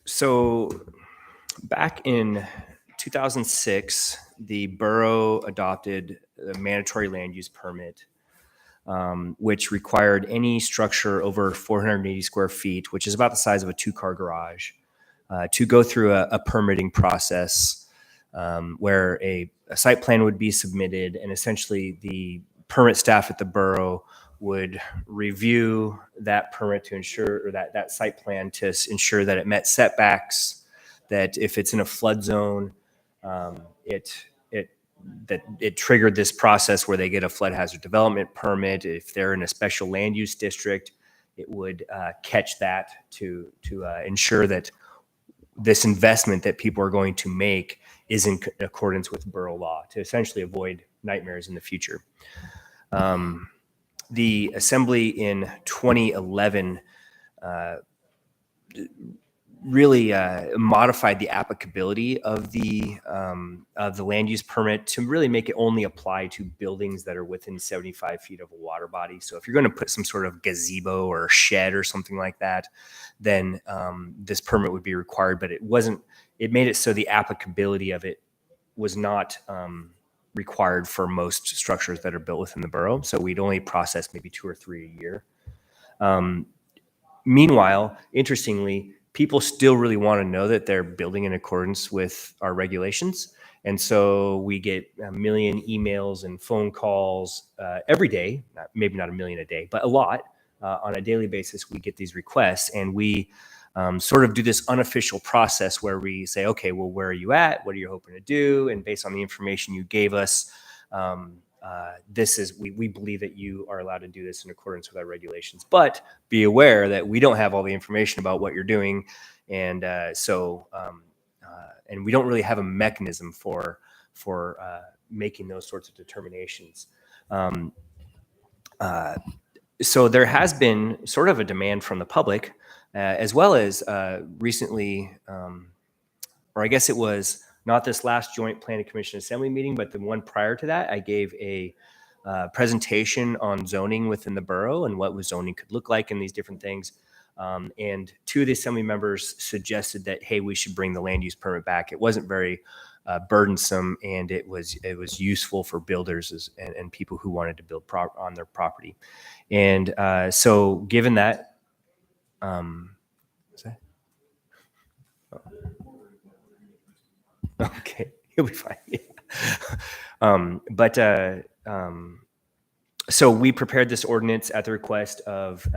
So back in 2006, the borough adopted a mandatory land use permit, which required any structure over 480 square feet, which is about the size of a 2-car garage, to go through a permitting process where a site plan would be submitted, and essentially the permit staff at the borough would review that permit to ensure, or that site plan to ensure that it met setbacks, that if it's in a flood zone, it triggered this process where they get a flood hazard development permit. If they're in a special land use district, it would catch that to ensure that this investment that people are going to make is in accordance with borough law, to essentially avoid nightmares in the future. The assembly in 2011 really modified the applicability of the land use permit to really make it only apply to buildings that are within 75 feet of a water body. So if you're going to put some sort of gazebo or shed or something like that, then this permit would be required. But it made it so the applicability of it was not required for most structures that are built within the borough. So we'd only process maybe 2 or 3 a year. Meanwhile, interestingly, people still really want to know that they're building in accordance with our regulations. And so we get a million emails and phone calls every day, maybe not a million a day, but a lot. On a daily basis, we get these requests, and we sort of do this unofficial process where we say, okay, well, where are you at? What are you hoping to do? And based on the information you gave us, we believe that you are allowed to do this in accordance with our regulations. But be aware that we don't have all the information about what you're doing, and and we don't really have a mechanism for making those sorts of determinations. So there has been sort of a demand from the public, as well as recently, or I guess it was not this last joint Planning Commission Assembly meeting, but the one prior to that, I gave a presentation on zoning within the borough and what zoning could look like and these different things. And two of the assembly members suggested that, hey, we should bring the land use permit back. It wasn't very burdensome, and it was useful for builders and people who wanted to build on their property. And so given that, okay, he'll be fine. Yeah. So we prepared this ordinance at the request of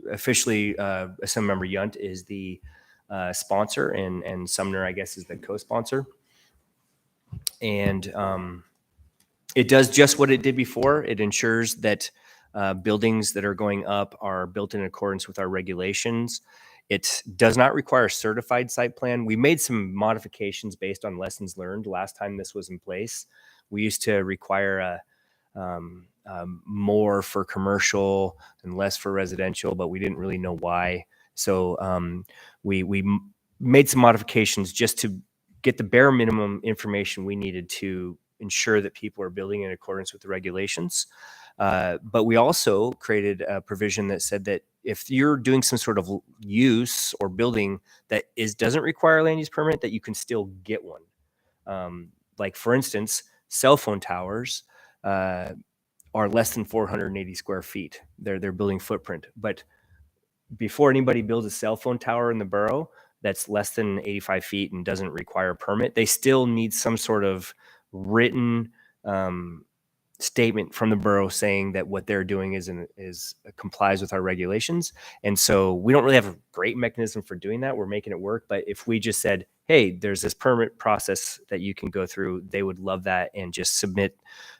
officially Assemblymember Yunt is the sponsor, and Sumner, I guess, is the co-sponsor. And it does just what it did before. It ensures that buildings that are going up are built in accordance with our regulations. It does not require a certified site plan. We made some modifications based on lessons learned last time this was in place. We used to require more for commercial and less for residential, but we didn't really know why. So we made some modifications just to get the bare minimum information we needed to ensure that people are building in accordance with the regulations. But we also created a provision that said that if you're doing some sort of use or building that doesn't require a land use permit, that you can still get one. Like for instance, cell phone towers are less than 480 square feet. Their building footprint. But before anybody builds a cell phone tower in the borough that's less than 85 feet and doesn't require a permit, they still need some sort of written statement from the borough saying that what they're doing is complies with our regulations. And so we don't really have a great mechanism for doing that. We're making it work. But if we just said, hey, there's this permit process that you can go through, they would love that and just submit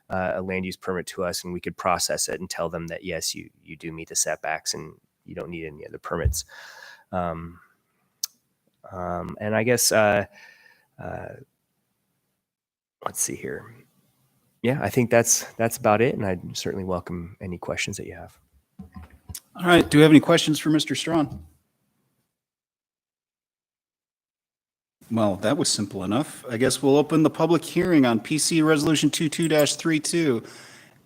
a land use permit to us, and we could process it and tell them that, yes, you do meet the setbacks and you don't need any other permits. And I guess, let's see here. Yeah, I think that's about it. And I'd certainly welcome any questions that you have. All right. Do we have any questions for Mr. Strawn? Well, that was simple enough. I guess we'll open the public hearing on PC Resolution 22-32.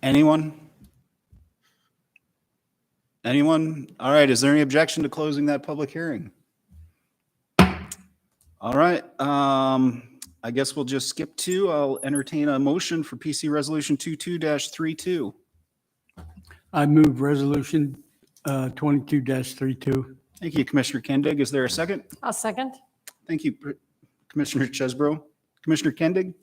Anyone? Anyone? All right. Is there any objection to closing that public hearing? All right. I guess we'll just skip to, I'll entertain a motion for PC Resolution 22-32. I move resolution 22-32. Thank you, Commissioner Kendig. Is there a second? I'll second. Thank you, Commissioner Chesbro. Commissioner Kendig?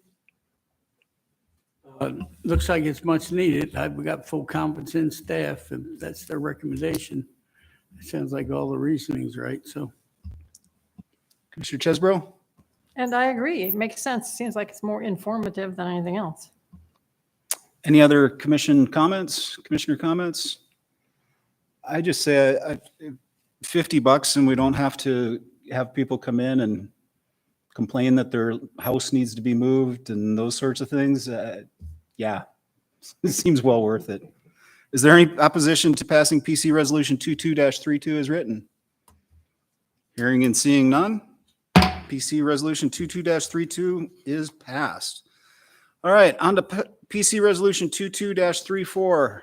Looks like it's much needed. We got full confidence in staff, and that's their recommendation. It sounds like all the reasoning's right, so. Commissioner Chesbro? And I agree. It makes sense. Seems like it's more informative than anything else. Any other commission comments, commissioner comments? I just say $50 and we don't have to have people come in and complain that their house needs to be moved and those sorts of things. Yeah, it seems well worth it. Is there any opposition to passing PC Resolution 22-32 as written? Hearing and seeing none. PC Resolution 22-32 is passed. All right, on to PC Resolution 22-34.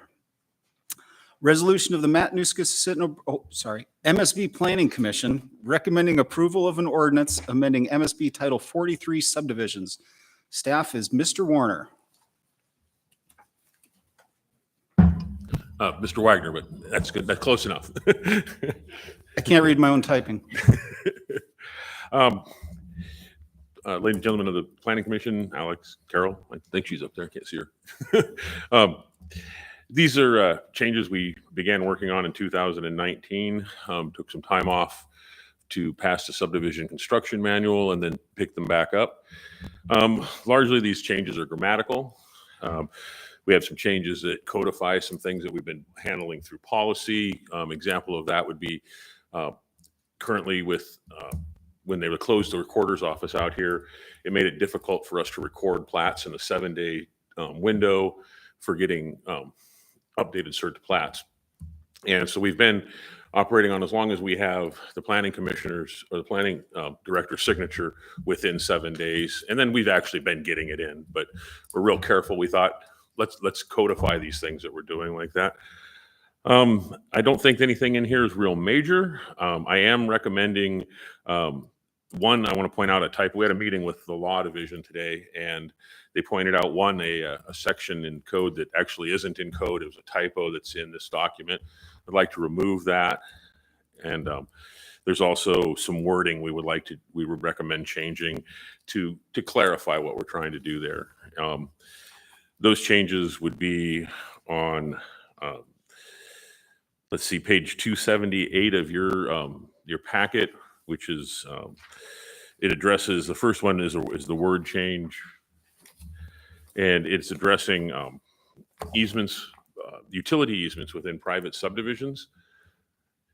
Resolution of the Matanuska-Susitna, MSB Planning Commission recommending approval of an ordinance amending MSB Title 43 Subdivisions. Staff is Mr. Warner. Mr. Wagner, but that's good. That's close enough. I can't read my own typing. Ladies and gentlemen of the Planning Commission, Alex, Carol, I think she's up there. I can't see her. These are changes we began working on in 2019. Took some time off to pass the subdivision construction manual and then pick them back up. Largely, these changes are grammatical. We have some changes that codify some things that we've been handling through policy. Example of that would be currently with when they would close the recorder's office out here, it made it difficult for us to record plats in a 7-day window for getting updated cert plats. And so we've been operating on as long as we have the planning commissioners or the planning director's signature within 7 days. And then we've actually been getting it in, but we're real careful. We thought, let's codify these things that we're doing like that. I don't think anything in here is real major. I am recommending, one, I want to point out a typo. We had a meeting with the law division today, and they pointed out a section in code that actually isn't in code. It was a typo that's in this document. I'd like to remove that. And there's also some wording we would recommend changing to clarify what we're trying to do there. Those changes would be on, let's see, page 278 of your packet, which is, it addresses, the first one is the word change, and it's addressing easements, utility easements within private subdivisions.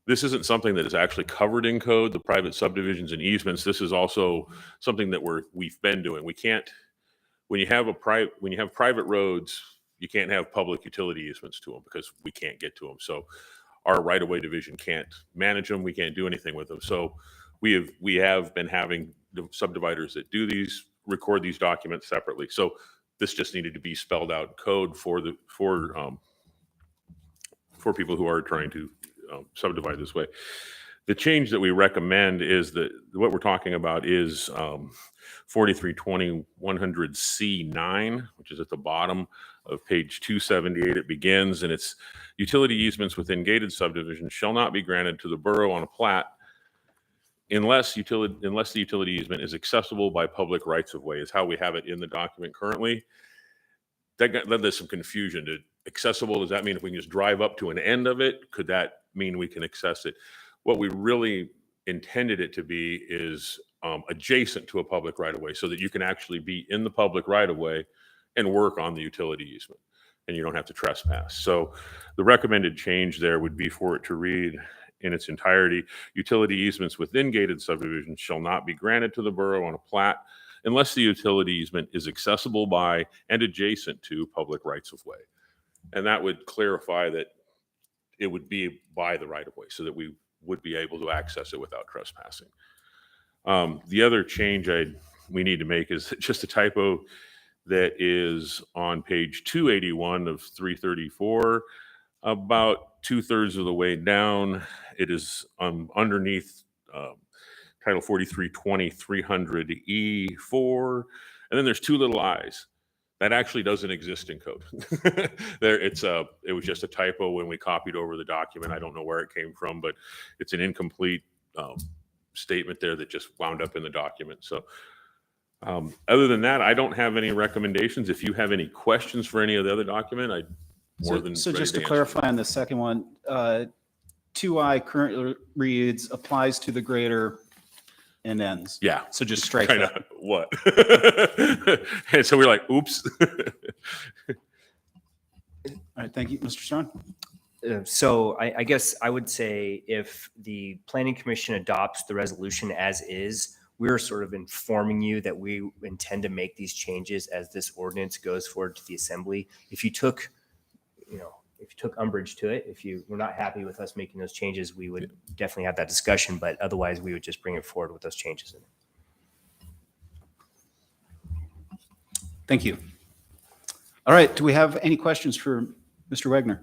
This isn't something that is actually covered in code, the private subdivisions and easements. This is also something that we've been doing. We can't, when you have private roads, you can't have public utility easements to them because we can't get to them. So our right-of-way division can't manage them. We can't do anything with them. So we have been having the subdividers that do these record these documents separately. So this just needed to be spelled out in code for people who are trying to subdivide this way. The change that we recommend is that what we're talking about is 4320-100C9, which is at the bottom of page 278. It begins, and it's utility easements within gated subdivisions shall not be granted to the borough on a plat unless the utility easement is accessible by public rights of way, is how we have it in the document currently. That led to some confusion. Accessible, does that mean if we can just drive up to an end of it? Could that mean we can access it? What we really intended it to be is adjacent to a public right-of-way, so that you can actually be in the public right-of-way and work on the utility easement, and you don't have to trespass. So the recommended change there would be for it to read in its entirety: utility easements within gated subdivisions shall not be granted to the borough on a plat unless the utility easement is accessible by and adjacent to public rights-of-way. And that would clarify that it would be by the right-of-way, so that we would be able to access it without trespassing. The other change we need to make is just a typo that is on page 281 of 334, about 2/3 of the way down. It is underneath Title 4320-300E4, and then there's two little I's. That actually doesn't exist in code. It was just a typo when we copied over the document. I don't know where it came from, but it's an incomplete statement there that just wound up in the document. So other than that, I don't have any recommendations. If you have any questions for any of the other document, I'd more than So ready just to answer. clarify on the second one, 2I currently reads applies to the greater and ends. Yeah. So just strike Kind that. of what? And so we're like, oops. All right, thank you, Mr. Strawn. So I guess I would say if the planning commission adopts the resolution as is, we're sort of informing you that we intend to make these changes as this ordinance goes forward to the assembly. If you took umbrage to it, if you were not happy with us making those changes, we would definitely have that discussion, but otherwise we would just bring it forward with those changes in it. Thank you. All right, do we have any questions for Mr. Wagner?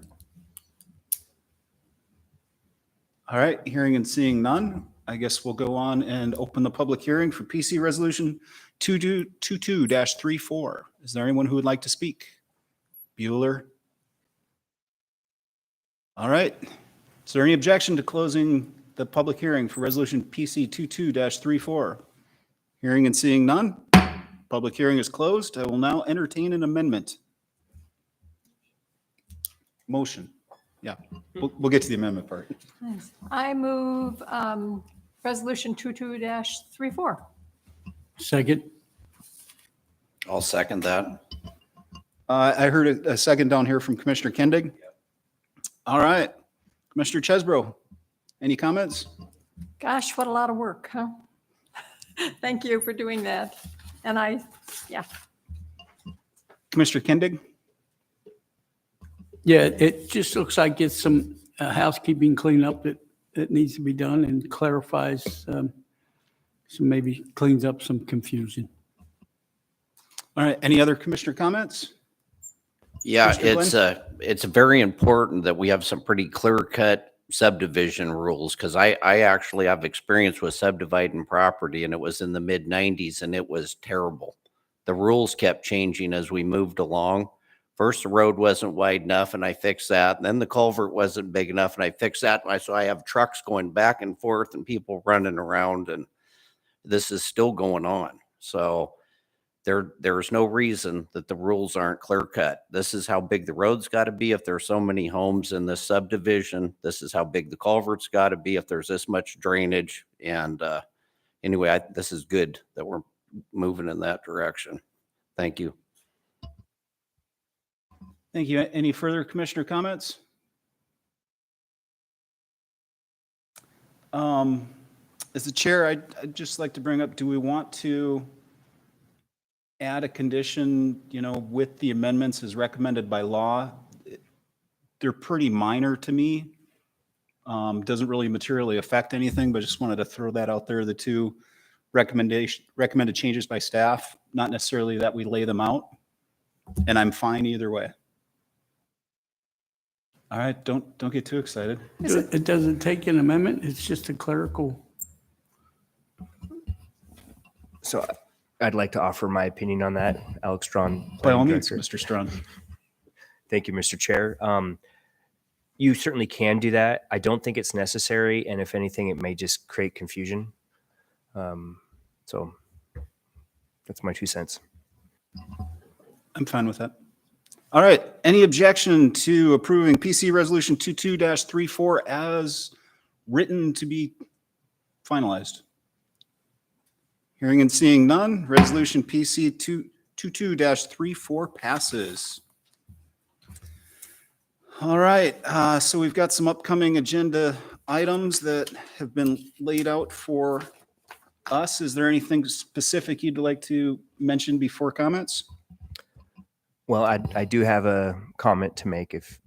All right, hearing and seeing none, I guess we'll go on and open the public hearing for PC Resolution 22-34. Is there anyone who would like to speak? Bueller? All right. Is there any objection to closing the public hearing for Resolution PC 22-34? Hearing and seeing none, public hearing is closed. I will now entertain an amendment. Motion. Yeah, we'll get to the amendment part. I move Resolution 22-34. Second. I'll second that. I heard a second down here from Commissioner Kendig. All right. Commissioner Chesbro, any comments? Gosh, what a lot of work, huh? Thank you for doing that. And Commissioner Kendig? Yeah, it just looks like it's some housekeeping cleanup that needs to be done and clarifies, some maybe cleans up some confusion. All right. Any other commissioner comments? Yeah, Mr. it's very important that we have some pretty clear-cut subdivision rules, because I actually have experience with subdividing property, and it was in the mid-90s, and it was terrible. The rules kept changing as we moved along. First, the road wasn't wide enough, and I fixed that. And then the culvert wasn't big enough, and I fixed that. So I have trucks going back and forth and people running around, and this is still going on. So there's no reason that the rules aren't clear cut. This is how big the road's got to be if there's so many homes in this subdivision. This is how big the culvert's got to be if there's this much drainage. And anyway, this is good that we're moving in that direction. Thank you. Thank you. Any further commissioner comments? As the chair, I'd just like to bring up, do we want to add a condition, with the amendments as recommended by law? They're pretty minor to me. Doesn't really materially affect anything, but just wanted to throw that out there. The two recommended changes by staff, not necessarily that we lay them out, and I'm fine either way. All right, don't get too excited. It doesn't take an amendment. It's just a clerical. So I'd like to offer my opinion on that. Alex Strawn. By all Planning means, Director. Mr. Strong. Thank you, Mr. Chair. You certainly can do that. I don't think it's necessary, and if anything, it may just create confusion. So that's my 2 cents. I'm fine with that. All right. Any objection to approving PC Resolution 22-34 as written to be finalized? Hearing and seeing none, Resolution PC 22-34 passes. All right. So we've got some upcoming agenda items that have been laid out for us. Is there anything specific you'd like to mention before comments? Well, I do have a comment to make if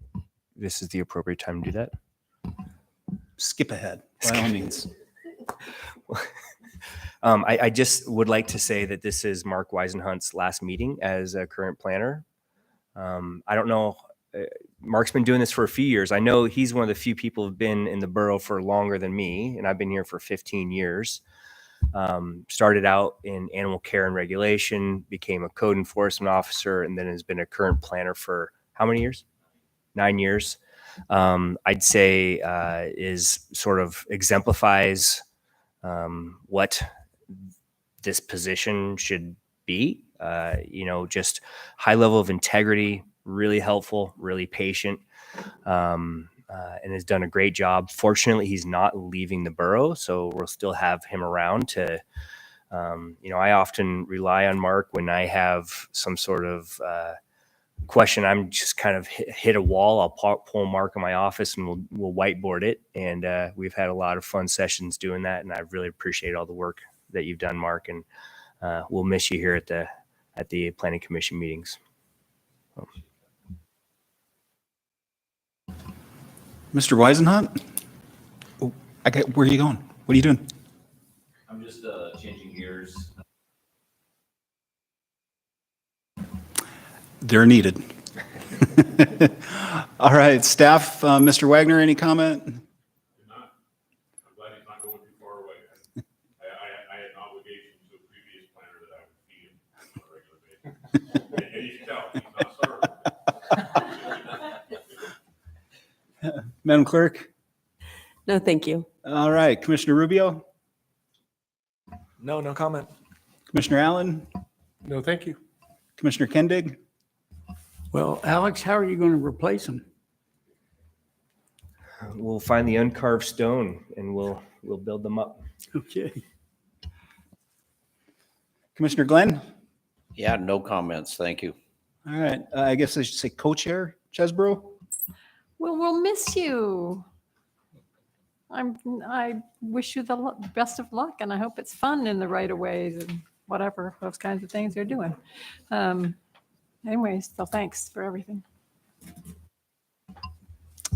this is the appropriate time to do that. Skip ahead, by all means. I just would like to say that this is Mark Weisenhunt's last meeting as a current planner. I don't know, Mark's been doing this for a few years. I know he's one of the few people who've been in the borough for longer than me, and I've been here for 15 years. Started out in animal care and regulation, became a code enforcement officer, and then has been a current planner for how many years? 9 years. I'd say is sort of exemplifies what this position should be. Just high level of integrity, really helpful, really patient, and has done a great job. Fortunately, he's not leaving the borough, so we'll still have him around to, I often rely on Mark when I have some sort of question. I'm just kind of hit a wall. I'll pull Mark in my office and we'll whiteboard it. And we've had a lot of fun sessions doing that. And I really appreciate all the work that you've done, Mark. And we'll miss you here at the Planning Commission meetings. Mr. Weisenhunt? Oh, where are you going? What are you doing? I'm just changing gears. They're needed. All right, staff, Mr. Wagner, any comment? I'm glad he's not going too far away. I had an obligation to a previous planner that I would feed him on a regular basis. And you can tell, he's not starving. Madam Clerk? No, thank you. All right, Commissioner Rubio? No comment. Commissioner Allen? No, thank you. Commissioner Kendig? Well, Alex, how are you going to replace him? We'll find the uncarved stone and we'll build them up. Okay. Commissioner Glenn? Yeah, no comments. Thank you. All right, I guess I should say co-chair Chesbro? Well, we'll miss you. I wish you the best of luck, and I hope it's fun in the right of ways and whatever, those kinds of things you're doing. Anyways, so thanks for everything.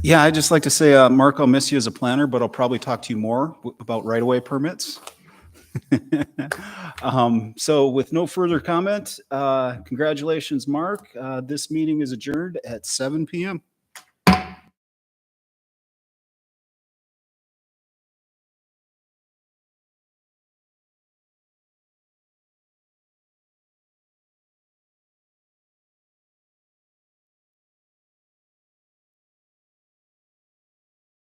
Yeah, I'd just like to say, Mark, I'll miss you as a planner, but I'll probably talk to you more about right-of-way permits. So with no further comment, congratulations, Mark. This meeting is adjourned at 7 PM.